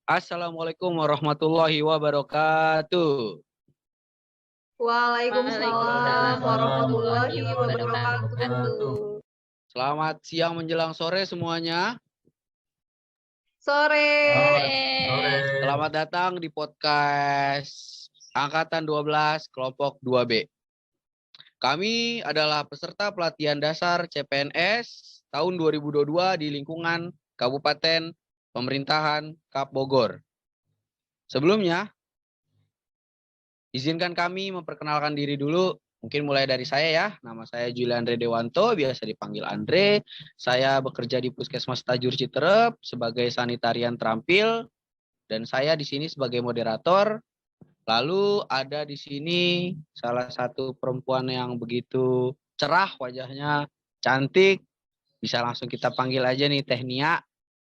Assalamualaikum warahmatullahi wabarakatuh. Waalaikumsalam Waalaikumsalam warahmatullahi warahmatullahi wabarakatuh. wabarakatuh. Selamat siang menjelang sore semuanya. Sore. Selamat sore. Selamat datang di podcast Angkatan 12 Kelompok 2B. Kami adalah peserta pelatihan dasar CPNS tahun 2022 di lingkungan Kabupaten Pemerintahan Kap Bogor. Sebelumnya, izinkan kami memperkenalkan diri dulu. Mungkin mulai dari saya ya. Nama saya Julian Andre Dewanto, biasa dipanggil Andre. Saya bekerja di Puskesmas Tajur Citerep sebagai sanitarian terampil dan saya di sini sebagai moderator. Lalu ada di sini salah satu perempuan yang begitu cerah wajahnya, cantik. Bisa langsung kita panggil aja nih Teh Nia.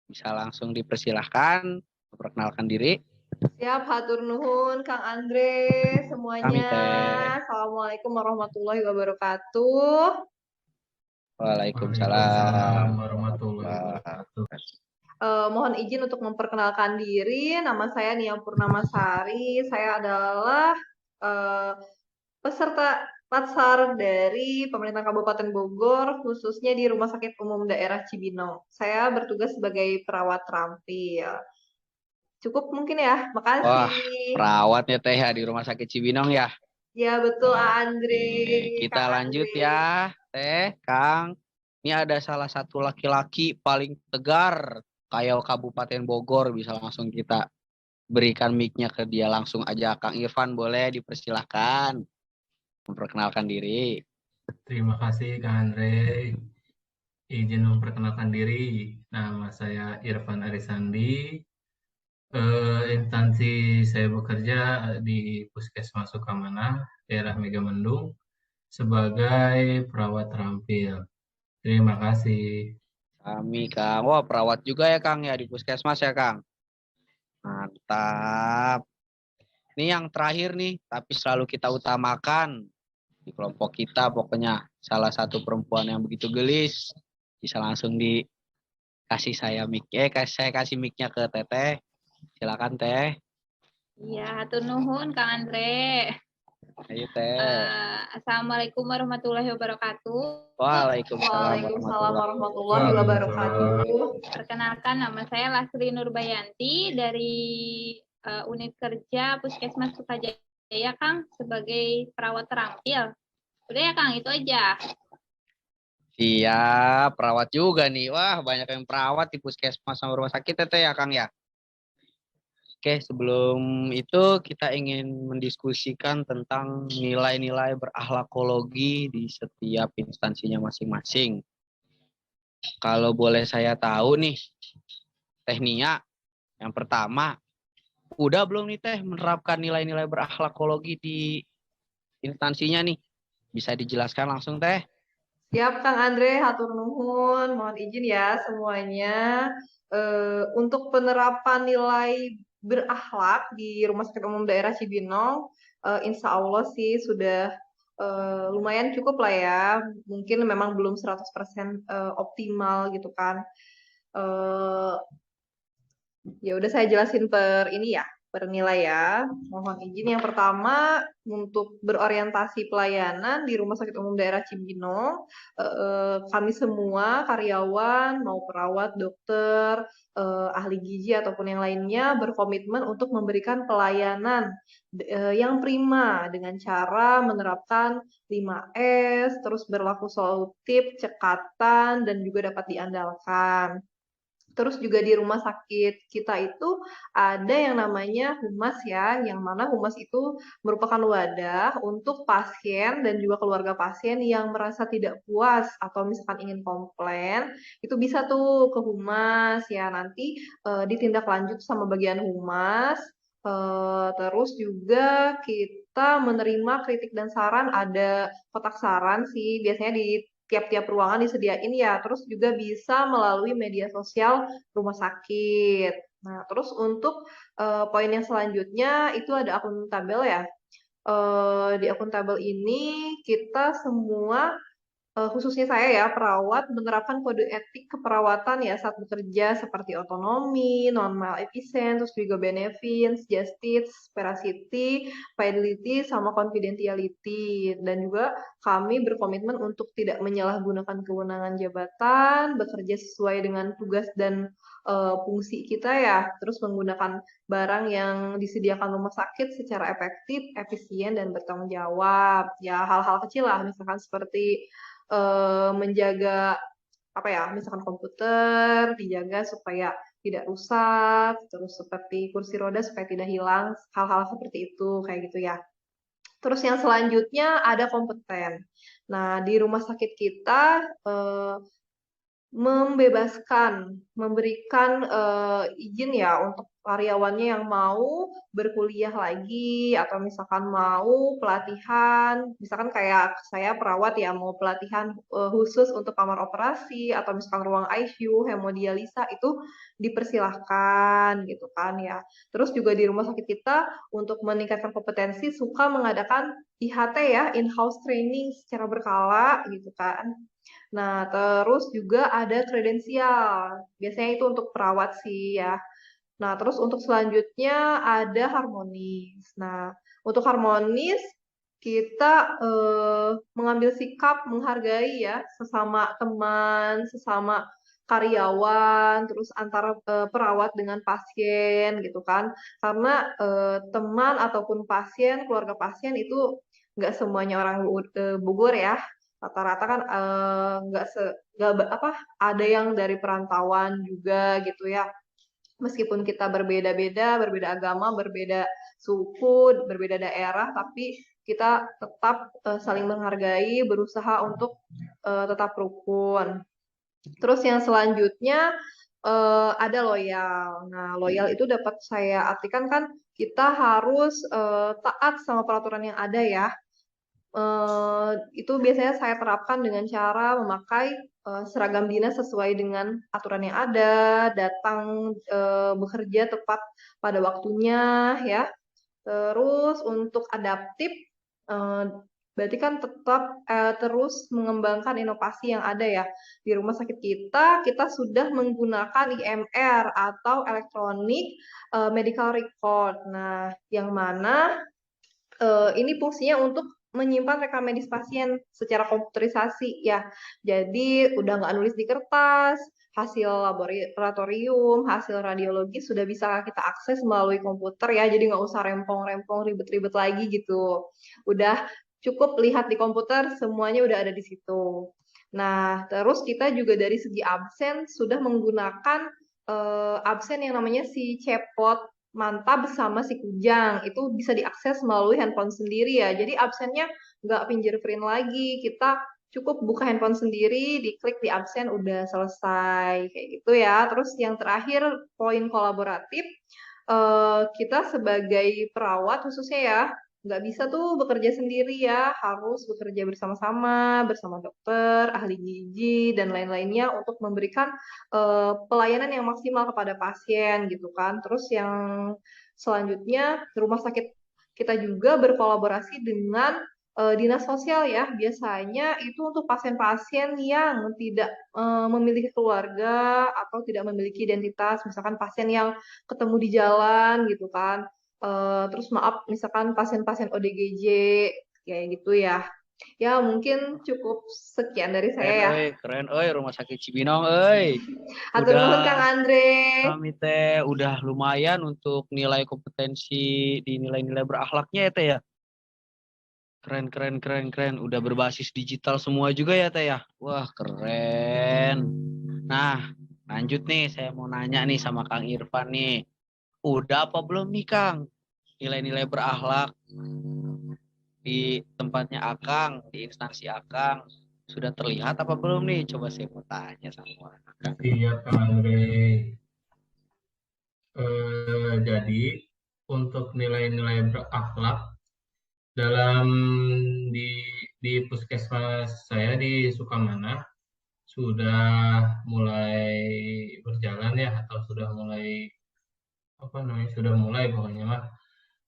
Bisa langsung dipersilahkan memperkenalkan diri. Siap, hatur nuhun Kang Andre Kami semuanya. Teh. Assalamualaikum warahmatullahi wabarakatuh. Waalaikumsalam Warahmatullahi wabarakatuh. Mohon izin untuk memperkenalkan diri. Nama saya Nia Purnamasari. Saya adalah peserta Latsar dari Pemerintah Kabupaten Bogor, khususnya di Rumah Sakit Umum Daerah Cibinong. Saya bertugas sebagai perawat terampil. Cukup mungkin ya, Wah, makasih. perawatnya Teh ya di Rumah Sakit Cibinong ya. Ya betul, Andre. Kita Kang lanjut Andre. ya, Teh, Kang. Ini ada salah satu laki-laki paling tegar kayak Kabupaten Bogor, bisa langsung kita berikan mic-nya ke dia langsung aja. Kang Irfan boleh dipersilahkan memperkenalkan diri. Terima kasih Kang Andre. Izin memperkenalkan diri. Nama saya Irfan Arisandi. Instansi saya bekerja di Puskesmas Sukamana, daerah Megamendung, sebagai perawat terampil. Terima kasih. Kami, Kang. Wah, perawat juga ya, Kang, ya di Puskesmas ya, Kang. Mantap. Ini yang terakhir nih, tapi selalu kita utamakan di kelompok kita, pokoknya salah satu perempuan yang begitu gelis. Bisa langsung dikasih saya mic. Saya kasih mic-nya ke Teteh. Silakan Teh. Iya, hatur nuhun Kang Andre. Ayo Teh. Assalamualaikum warahmatullahi wabarakatuh. Waalaikumsalam warahmatullahi wabarakatuh. Perkenalkan, nama saya Lasri Nurbayanti dari unit kerja Puskesmas Sukajaya, Kang, sebagai perawat terampil. Udah ya, Kang, itu aja. Iya, perawat juga nih. Wah, banyak yang perawat di puskesmas sama rumah sakit Teteh ya, Kang ya. Oke, sebelum itu kita ingin mendiskusikan tentang nilai-nilai berakhlakologi di setiap instansinya masing-masing. Kalau boleh saya tahu nih, Teh Nia, yang pertama, udah belum nih Teh menerapkan nilai-nilai berakhlakologi di instansinya nih? Bisa dijelaskan langsung Teh? Siap, Kang Andre, hatur nuhun. Mohon izin ya semuanya. Untuk penerapan nilai berakhlak di Rumah Sakit Umum Daerah Cibinong, insya Allah sih sudah lumayan cukup lah ya. Mungkin memang belum 100% optimal gitu kan. Eh, Ya udah saya jelasin per ini ya, per nilai ya. Mohon izin yang pertama untuk berorientasi pelayanan di Rumah Sakit Umum Daerah Cibinong, kami semua karyawan mau perawat, dokter, ahli gizi ataupun yang lainnya berkomitmen untuk memberikan pelayanan yang prima dengan cara menerapkan 5S, terus berlaku solutif, cekatan dan juga dapat diandalkan. Terus juga di rumah sakit kita itu ada yang namanya humas ya, yang mana humas itu merupakan wadah untuk pasien dan juga keluarga pasien yang merasa tidak puas atau misalkan ingin komplain, itu bisa tuh ke humas ya, nanti ditindaklanjut sama bagian humas. Terus juga kita menerima kritik dan saran, ada kotak saran sih, biasanya di tiap-tiap ruangan disediain ya, terus juga bisa melalui media sosial rumah sakit. Nah, terus untuk poin yang selanjutnya itu ada akuntabel ya. Di akuntabel ini kita semua khususnya saya ya, perawat menerapkan kode etik keperawatan ya saat bekerja seperti otonomi, non-malefisien, terus juga benefits, justice, veracity, fidelity, sama confidentiality. Dan juga kami berkomitmen untuk tidak menyalahgunakan kewenangan jabatan, bekerja sesuai dengan tugas dan fungsi kita ya, terus menggunakan barang yang disediakan rumah sakit secara efektif, efisien, dan bertanggung jawab. Ya, hal-hal kecil lah, misalkan seperti menjaga apa ya, misalkan komputer dijaga supaya tidak rusak, terus seperti kursi roda supaya tidak hilang, hal-hal seperti itu kayak gitu ya. Terus yang selanjutnya ada kompeten. Nah, di rumah sakit kita memberikan izin ya untuk karyawannya yang mau berkuliah lagi atau misalkan mau pelatihan, misalkan kayak saya perawat ya mau pelatihan khusus untuk kamar operasi atau misalkan ruang ICU, hemodialisa itu dipersilahkan gitu kan ya. Terus juga di rumah sakit kita untuk meningkatkan kompetensi suka mengadakan IHT ya, in-house training secara berkala gitu kan. Nah, terus juga ada kredensial. Biasanya itu untuk perawat sih ya. Nah, terus untuk selanjutnya ada harmonis. Nah, untuk harmonis kita mengambil sikap menghargai ya sesama teman, sesama karyawan, terus antara perawat dengan pasien gitu kan. Karena teman ataupun pasien, keluarga pasien itu nggak semuanya orang Bogor ya. Rata-rata kan ada yang dari perantauan juga gitu ya. Meskipun kita berbeda-beda, berbeda agama, berbeda suku, berbeda daerah, tapi kita tetap saling menghargai, berusaha untuk tetap rukun. Terus yang selanjutnya ada loyal. Nah, loyal itu dapat saya artikan kan kita harus taat sama peraturan yang ada ya. Itu biasanya saya terapkan dengan cara memakai seragam dinas sesuai dengan aturan yang ada, datang bekerja tepat pada waktunya ya. Terus untuk adaptif, berarti kan tetap terus mengembangkan inovasi yang ada ya. Di rumah sakit kita sudah menggunakan IMR atau Electronic Medical Record. Nah, yang mana ini fungsinya untuk menyimpan rekam medis pasien secara komputerisasi ya. Jadi udah nggak nulis di kertas, hasil laboratorium, hasil radiologi sudah bisa kita akses melalui komputer ya. Jadi nggak usah rempong-rempong ribet-ribet lagi gitu. Udah cukup lihat di komputer, semuanya udah ada di situ. Nah, terus kita juga dari segi absen sudah menggunakan absen yang namanya si Cepot Mantap sama si Kujang. Itu bisa diakses melalui handphone sendiri ya. Jadi absennya nggak fingerprint lagi. Kita cukup buka handphone sendiri, diklik di absen, udah selesai. Kayak gitu ya. Terus yang terakhir, poin kolaboratif. Kita sebagai perawat khususnya ya, nggak bisa tuh bekerja sendiri ya. Harus bekerja bersama-sama, bersama dokter, ahli gizi, dan lain-lainnya untuk memberikan pelayanan yang maksimal kepada pasien gitu kan. Terus yang selanjutnya rumah sakit kita juga berkolaborasi dengan dinas sosial ya. Biasanya itu untuk pasien-pasien yang tidak memiliki keluarga atau tidak memiliki identitas, misalkan pasien yang ketemu di jalan gitu kan. Terus maaf, misalkan pasien-pasien ODGJ kayak gitu ya. Ya, mungkin cukup sekian dari saya ya. Keren, rumah sakit Cibinong, Hatur nuhun Kang udah Andre. kami teh udah lumayan untuk nilai kompetensi di nilai-nilai berakhlaknya ya teh ya. Keren. Udah berbasis digital semua juga ya teh ya. Wah, keren. Nah, lanjut nih, saya mau nanya nih sama Kang Irfan nih. Udah apa belum nih Kang? Nilai-nilai berakhlak di tempatnya Akang, di instansi Akang. Sudah terlihat apa belum nih? Coba saya mau tanya sama Akang. Iya, Kang Andre. Jadi, untuk nilai-nilai berakhlak dalam di puskesmas saya di Sukamana sudah mulai berjalan ya, atau sudah mulai sudah mulai pokoknya mah.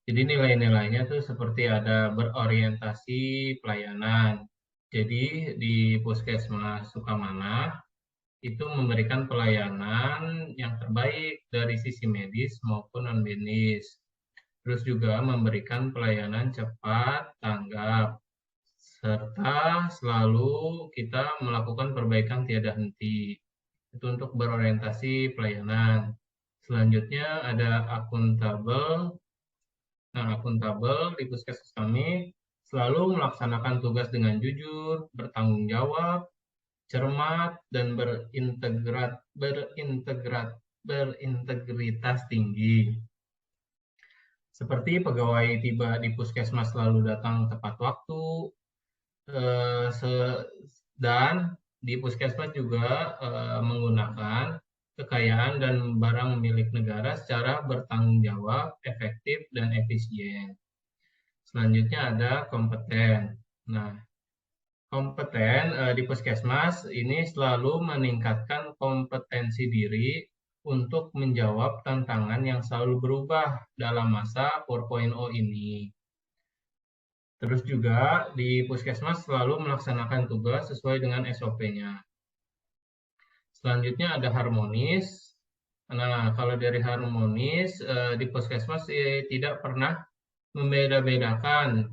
Jadi nilai-nilainya tuh seperti ada berorientasi pelayanan, Jadi di Puskesmas Sukamana itu memberikan pelayanan yang terbaik dari sisi medis maupun non-medis. Terus juga memberikan pelayanan cepat, tanggap, serta selalu kita melakukan perbaikan tiada henti. Itu untuk berorientasi pelayanan. Selanjutnya ada akuntabel. Nah, akuntabel di puskesmas kami selalu melaksanakan tugas dengan jujur, bertanggung jawab, cermat, dan berintegritas tinggi. Seperti pegawai tiba di puskesmas selalu datang tepat waktu, dan di puskesmas juga menggunakan kekayaan dan barang milik negara secara bertanggung jawab, efektif, dan efisien. Selanjutnya ada kompeten. Nah, kompeten di puskesmas ini selalu meningkatkan kompetensi diri untuk menjawab tantangan yang selalu berubah dalam masa 4.0 ini. Terus juga di puskesmas selalu melaksanakan tugas sesuai dengan SOP-nya. Selanjutnya ada harmonis. Nah, kalau dari harmonis di puskesmas tidak pernah membeda-bedakan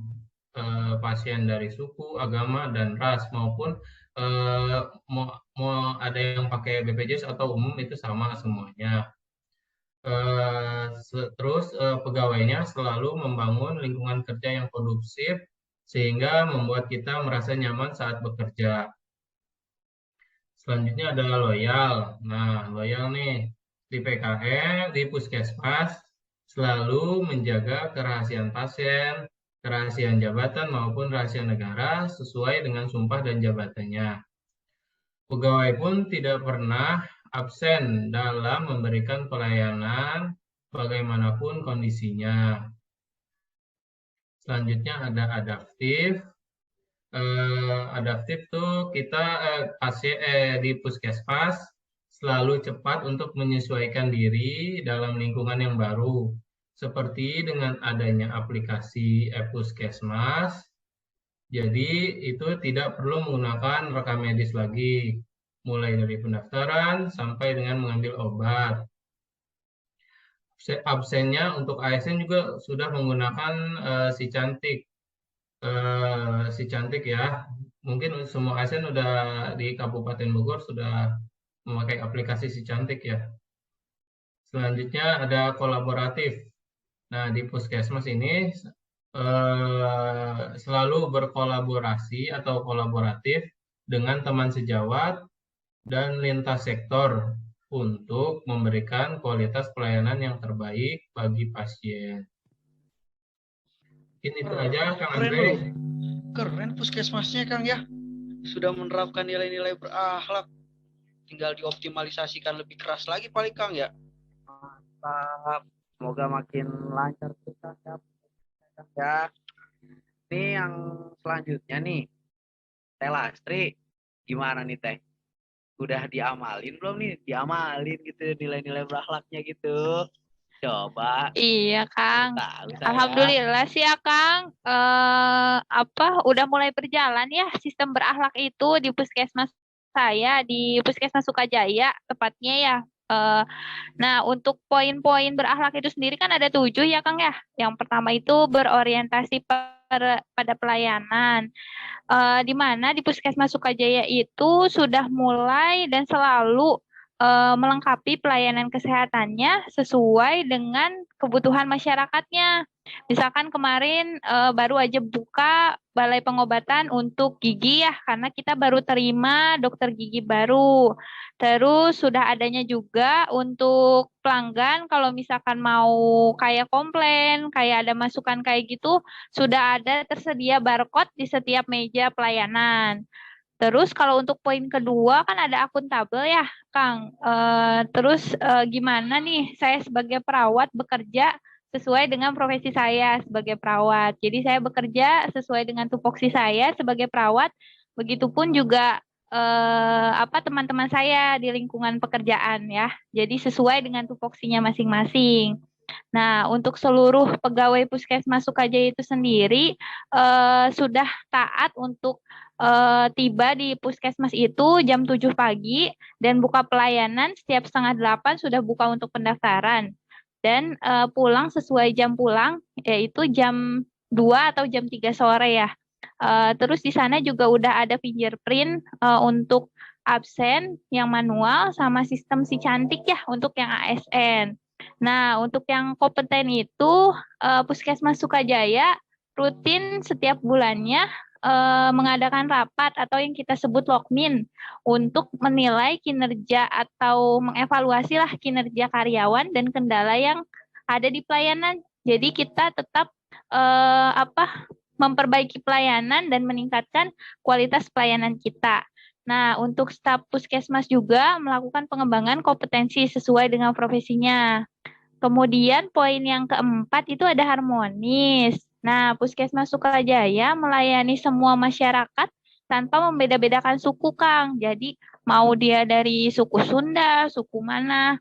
pasien dari suku, agama, dan ras maupun mau ada yang pakai BPJS atau umum itu sama semuanya. Terus pegawainya selalu membangun lingkungan kerja yang kondusif sehingga membuat kita merasa nyaman saat bekerja. Selanjutnya ada loyal. Nah, loyal nih di PKM, di puskesmas selalu menjaga kerahasiaan pasien, kerahasiaan jabatan maupun rahasia negara sesuai dengan sumpah dan jabatannya. Pegawai pun tidak pernah absen dalam memberikan pelayanan bagaimanapun kondisinya. Selanjutnya ada adaptif. Adaptif tuh kita di puskesmas selalu cepat untuk menyesuaikan diri dalam lingkungan yang baru. Seperti dengan adanya aplikasi e-puskesmas, jadi itu tidak perlu menggunakan rekam medis lagi, mulai dari pendaftaran sampai dengan mengambil obat. Absennya untuk ASN juga sudah menggunakan si cantik. Si cantik ya. Mungkin semua ASN udah di Kabupaten Bogor sudah memakai aplikasi si cantik ya. Selanjutnya ada kolaboratif. Nah, di puskesmas ini selalu berkolaborasi atau kolaboratif dengan teman sejawat dan lintas sektor untuk memberikan kualitas pelayanan yang terbaik bagi pasien. Mungkin itu aja, Kang Keren Andre. loh. Keren puskesmasnya, Kang ya. Sudah menerapkan nilai-nilai berakhlak. Tinggal dioptimalisasikan lebih keras lagi paling, Kang ya. Mantap. Semoga makin lancar terus, Kang ya. Ini yang selanjutnya nih. Teh Lastri, gimana nih Teh? Udah diamalin belum nih? Diamalin gitu nilai-nilai berakhlaknya gitu. Coba. Iya, Kang. Tahu saya. Alhamdulillah sih ya, Kang. Udah mulai berjalan ya sistem berakhlak itu di puskesmas saya, di Puskesmas Sukajaya tepatnya ya. Nah, untuk poin-poin berakhlak itu sendiri kan ada 7 ya, Kang ya. Yang pertama itu berorientasi pada pelayanan. Di mana di Puskesmas Sukajaya itu sudah mulai dan selalu melengkapi pelayanan kesehatannya sesuai dengan kebutuhan masyarakatnya. Misalkan kemarin baru aja buka balai pengobatan untuk gigi ya, karena kita baru terima dokter gigi baru. Terus sudah adanya juga untuk pelanggan kalau misalkan mau kayak komplain, kayak ada masukan kayak gitu, sudah ada tersedia barcode di setiap meja pelayanan. Terus kalau untuk poin kedua kan ada akuntabel ya, Kang. Terus gimana nih saya sebagai perawat bekerja sesuai dengan profesi saya sebagai perawat. Jadi saya bekerja sesuai dengan tupoksi saya sebagai perawat. Begitupun juga teman-teman saya di lingkungan pekerjaan ya. Jadi sesuai dengan tupoksinya masing-masing. Nah, untuk seluruh pegawai Puskesmas Sukajaya itu sendiri sudah taat untuk tiba di Puskesmas itu jam 7 pagi dan buka pelayanan setiap setengah 8 sudah buka untuk pendaftaran. Dan pulang sesuai jam pulang, yaitu jam 2 atau jam 3 sore ya. Terus di sana juga udah ada fingerprint untuk absen yang manual sama sistem si cantik ya untuk yang ASN. Nah, untuk yang kompeten itu Puskesmas Sukajaya rutin setiap bulannya mengadakan rapat atau yang kita sebut lokmin untuk menilai kinerja atau mengevaluasi lah kinerja karyawan dan kendala yang ada di pelayanan. Jadi kita tetap memperbaiki pelayanan dan meningkatkan kualitas pelayanan kita. Nah, untuk staf puskesmas juga melakukan pengembangan kompetensi sesuai dengan profesinya. Kemudian poin yang keempat itu ada harmonis. Nah, Puskesmas Sukajaya melayani semua masyarakat tanpa membeda-bedakan suku, Kang. Jadi, mau dia dari suku Sunda, suku mana,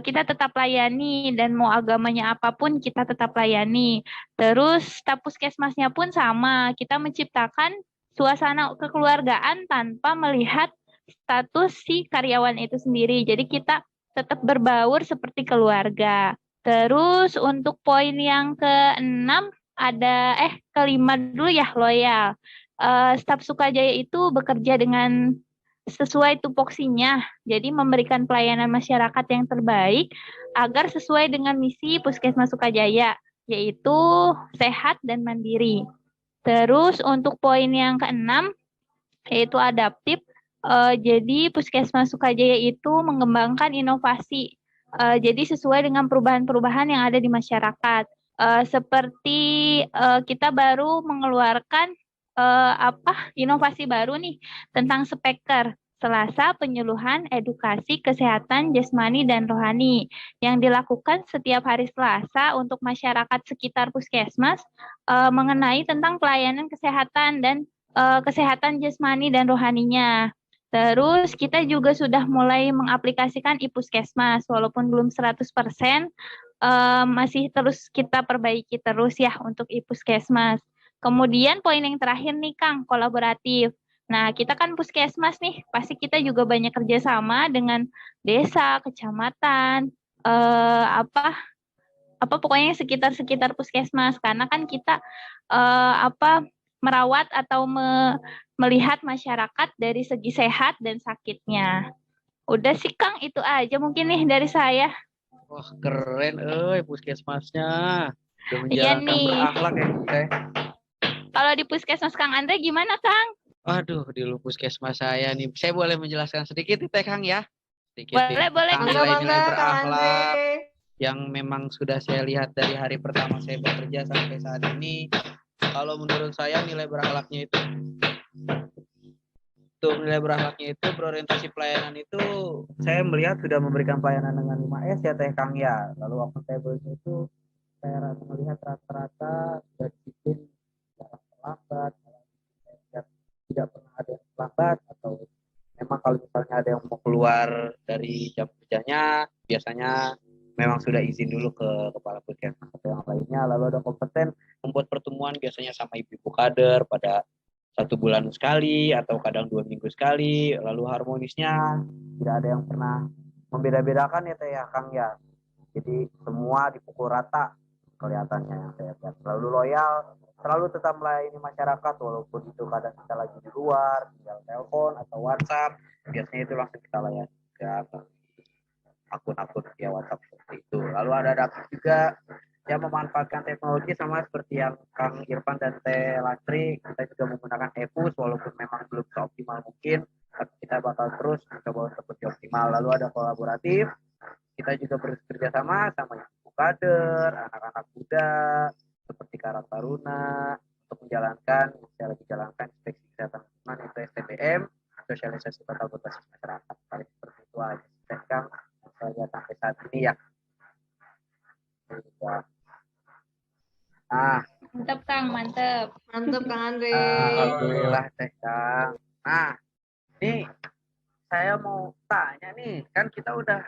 kita tetap layani dan mau agamanya apapun kita tetap layani. Terus staf puskesmasnya pun sama, kita menciptakan suasana kekeluargaan tanpa melihat status si karyawan itu sendiri. Jadi kita tetap berbaur seperti keluarga. Terus untuk poin yang keenam ada kelima dulu ya loyal. Staf Sukajaya itu bekerja dengan sesuai tupoksinya, jadi memberikan pelayanan masyarakat yang terbaik agar sesuai dengan misi Puskesmas Sukajaya, yaitu sehat dan mandiri. Terus untuk poin yang keenam, yaitu adaptif, jadi Puskesmas Sukajaya itu mengembangkan inovasi, jadi sesuai dengan perubahan-perubahan yang ada di masyarakat. Seperti kita baru mengeluarkan inovasi baru nih tentang speaker Selasa penyuluhan edukasi kesehatan jasmani dan rohani yang dilakukan setiap hari Selasa untuk masyarakat sekitar puskesmas mengenai tentang pelayanan kesehatan dan kesehatan jasmani dan rohaninya. Terus kita juga sudah mulai mengaplikasikan iPuskesmas walaupun belum 100%, masih terus kita perbaiki terus ya untuk iPuskesmas. Kemudian poin yang terakhir nih Kang, kolaboratif. Nah, kita kan puskesmas nih, pasti kita juga banyak kerjasama dengan desa, kecamatan, pokoknya sekitar puskesmas karena kan kita merawat atau melihat masyarakat dari segi sehat dan sakitnya. Udah sih Kang, itu aja mungkin nih dari saya. Wah, keren puskesmasnya. Udah Iya menjalankan nih. berakhlak ya, Teh. Kalau di puskesmas Kang Andre gimana Kang? Waduh, di puskesmas saya nih. Saya boleh menjelaskan sedikit nih, Teh Kang ya? Sedikit nih, Boleh tentang Kang. nilai-nilai Mantap, Kang Andre. berakhlak yang memang sudah saya lihat dari hari pertama saya bekerja sampai saat ini. Kalau menurut saya nilai berakhlaknya itu berorientasi pelayanan itu saya melihat sudah memberikan pelayanan dengan 5S ya Teh Kang ya. Lalu akuntabel itu saya melihat rata-rata sudah disiplin jarang terlambat, tidak pernah ada yang terlambat, atau memang kalau misalnya ada yang mau keluar dari jam kerjanya biasanya memang sudah izin dulu ke kepala puskesmas atau yang lainnya. Lalu ada kompeten membuat pertemuan biasanya sama ibu-ibu kader pada 1 bulan sekali atau kadang 2 minggu sekali. Lalu harmonisnya tidak ada yang pernah membeda-bedakan ya Teh ya Kang ya. Jadi semua dipukul rata kelihatannya yang saya lihat. Selalu loyal, selalu tetap melayani masyarakat walaupun itu kadang kita lagi di luar, tinggal telepon atau WhatsApp, biasanya itu langsung kita layani ke akun-akun via WhatsApp seperti itu. Lalu ada adaptif juga yang memanfaatkan teknologi sama seperti yang Kang Irfan dan Teh Lastri, kita juga menggunakan ePus walaupun memang belum seoptimal mungkin, tapi kita bakal terus mencoba untuk lebih optimal. Lalu ada kolaboratif, kita juga bekerja sama ibu kader, anak-anak muda seperti Karang Taruna untuk menjalankan inspeksi kesehatan lingkungan itu STBM, sosialisasi total berbasis masyarakat. Paling seperti itu aja Kang saya lihat sampai saat ini ya. Mantap Kang, mantap. Mantap Kang Andre. Alhamdulillah Teh Kang. Nah, ini saya mau tanya nih, kan kita udah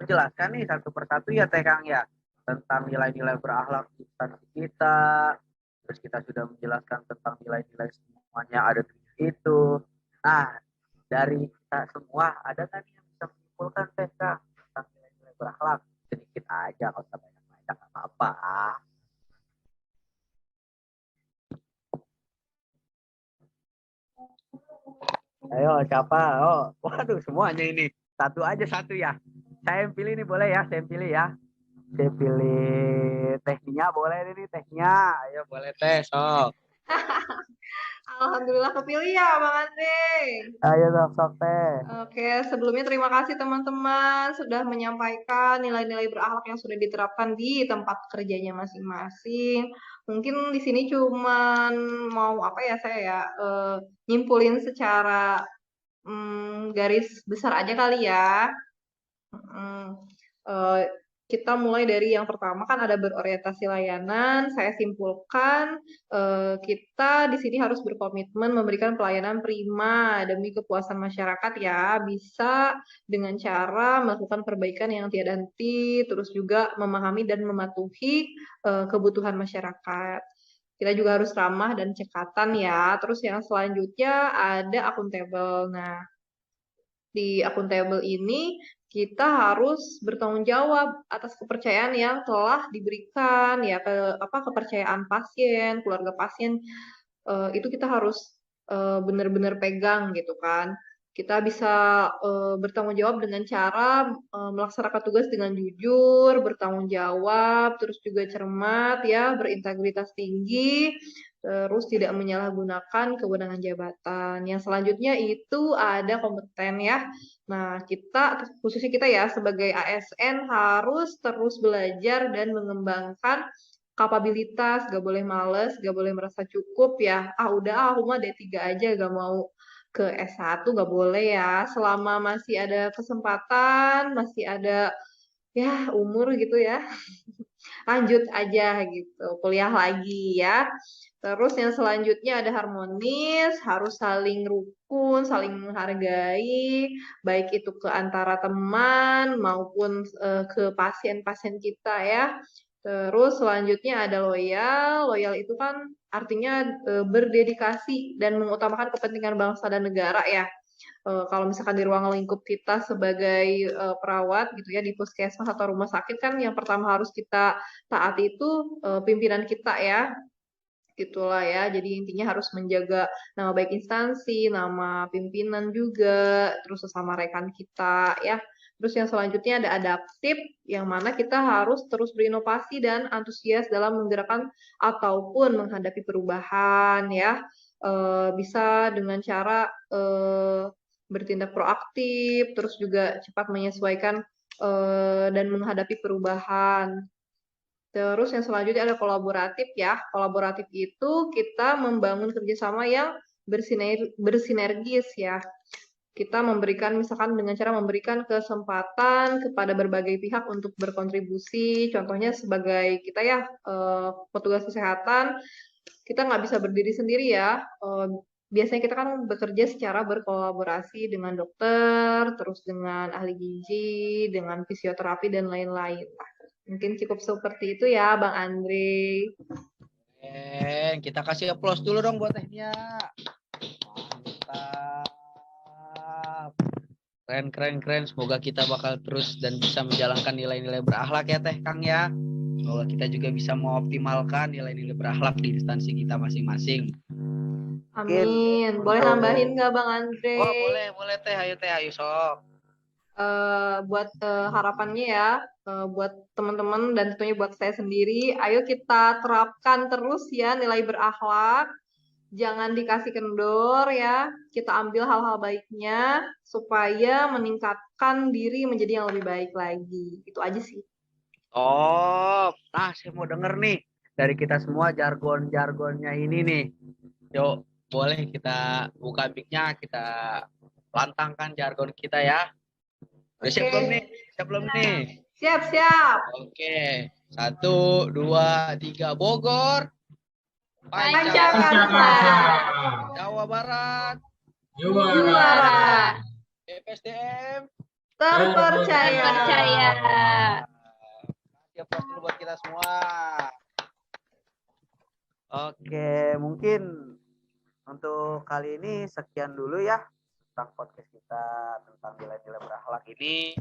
menjelaskan nih satu persatu ya Teh Kang ya. tentang nilai-nilai berakhlak di instansi kita. Terus kita sudah menjelaskan tentang nilai-nilai semuanya ada 7 itu. Nah, dari kita semua ada kan yang bisa menyimpulkan teh Kang tentang nilai-nilai berakhlak? Sedikit aja, kalau usah banyak-banyak, nggak apa-apa. Ayo, siapa? Oh, waduh, semuanya ini. Satu aja satu ya. Saya yang pilih nih, boleh ya? Saya yang pilih ya. Saya pilih tehnya, boleh nih tehnya. Ayo, boleh teh, sok. Alhamdulillah kepilih ya Bang Andre. Ayo, sok teh. Oke, sebelumnya terima kasih teman-teman sudah menyampaikan nilai-nilai berakhlak yang sudah diterapkan di tempat kerjanya masing-masing. Mungkin di sini cuman mau apa ya saya ya nyimpulin secara garis besar aja kali ya. Kita mulai dari yang pertama kan ada berorientasi layanan. Saya simpulkan kita di sini harus berkomitmen memberikan pelayanan prima demi kepuasan masyarakat ya. Bisa dengan cara melakukan perbaikan yang tiada henti, terus juga memahami dan mematuhi kebutuhan masyarakat. Kita juga harus ramah dan cekatan ya. Terus yang selanjutnya ada akuntabel. Nah, di akuntabel ini kita harus bertanggung jawab atas kepercayaan yang telah diberikan ya kepercayaan pasien, keluarga pasien itu kita harus benar-benar pegang gitu kan. Kita bisa bertanggung jawab dengan cara melaksanakan tugas dengan jujur, bertanggung jawab, terus juga cermat ya, berintegritas tinggi, terus tidak menyalahgunakan kewenangan jabatan. Yang selanjutnya itu ada kompeten ya. Nah, khususnya kita ya sebagai ASN harus terus belajar dan mengembangkan kapabilitas, gak boleh males, gak boleh merasa cukup ya. Udah aku mah D3 aja, gak mau ke S1, gak boleh ya. Selama masih ada kesempatan, masih ada ya umur gitu ya, lanjut aja gitu, kuliah lagi ya. Terus yang selanjutnya ada harmonis, harus saling rukun, saling menghargai, baik itu ke antara teman maupun ke pasien-pasien kita ya. Terus selanjutnya ada loyal. Loyal itu kan artinya berdedikasi dan mengutamakan kepentingan bangsa dan negara ya. Kalau misalkan di ruang lingkup kita sebagai perawat gitu ya di puskesmas atau rumah sakit kan yang pertama harus kita taati itu pimpinan kita ya. Gitulah ya. Jadi intinya harus menjaga nama baik instansi, nama pimpinan juga, terus sesama rekan kita ya. Terus yang selanjutnya ada adaptif, yang mana kita harus terus berinovasi dan antusias dalam menggerakkan ataupun menghadapi perubahan ya. Bisa dengan cara bertindak proaktif, terus juga cepat menyesuaikan dan menghadapi perubahan. Terus yang selanjutnya ada kolaboratif ya. Kolaboratif itu kita membangun kerjasama yang bersinergis ya. Kita memberikan misalkan dengan cara memberikan kesempatan kepada berbagai pihak untuk berkontribusi. Contohnya sebagai kita ya petugas kesehatan, kita nggak bisa berdiri sendiri ya. Biasanya kita kan bekerja secara berkolaborasi dengan dokter, terus dengan ahli gizi, dengan fisioterapi dan lain-lain. Mungkin cukup seperti itu ya, Bang Andre. Kita kasih applause dulu dong buat tehnya. Mantap. Keren. Semoga kita bakal terus dan bisa menjalankan nilai-nilai berakhlak ya Teh Kang ya. Semoga kita juga bisa mengoptimalkan nilai-nilai berakhlak di instansi kita masing-masing. Amin. Boleh nambahin nggak Bang Andre? Oh, boleh Teh. Ayo Teh, ayo sok. Buat harapannya ya, buat teman-teman dan tentunya buat saya sendiri, ayo kita terapkan terus ya nilai berakhlak, jangan dikasih kendor ya, kita ambil hal-hal baiknya supaya meningkatkan diri menjadi yang lebih baik lagi. Itu aja sih. Oh, nah saya mau denger nih dari kita semua jargon-jargonnya ini nih. Yuk, boleh kita buka mic-nya, kita lantangkan jargon kita ya. Udah siap belum nih? Siap belum nih? Siap. Oke. 1, 2, 3. Bogor. Pancakarsa. Jawa Barat. Juara. BPSDM. Terpercaya. Percaya. Siap dulu buat kita. kita semua. Oke, mungkin untuk kali ini sekian dulu ya tentang podcast kita tentang nilai-nilai berakhlak ini.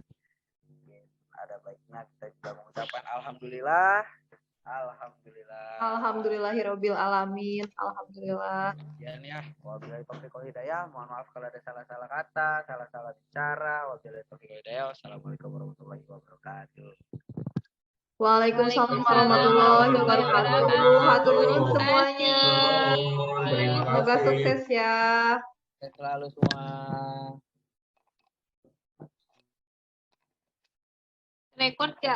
Mungkin ada baiknya kita juga mengucapkan alhamdulillah. Alhamdulillahirabbil alamin. Alhamdulillah. Sekian ya. Wabillahi taufiq wal hidayah. Mohon maaf kalau ada salah-salah kata, salah-salah bicara. Wabillahi taufiq wal hidayah. Wassalamualaikum warahmatullahi wabarakatuh. Waalaikumsalam warahmatullahi wabarakatuh. Hatur nuhun semuanya. Terima Semoga kasih. sukses ya. Sehat selalu semua. Rekod ya.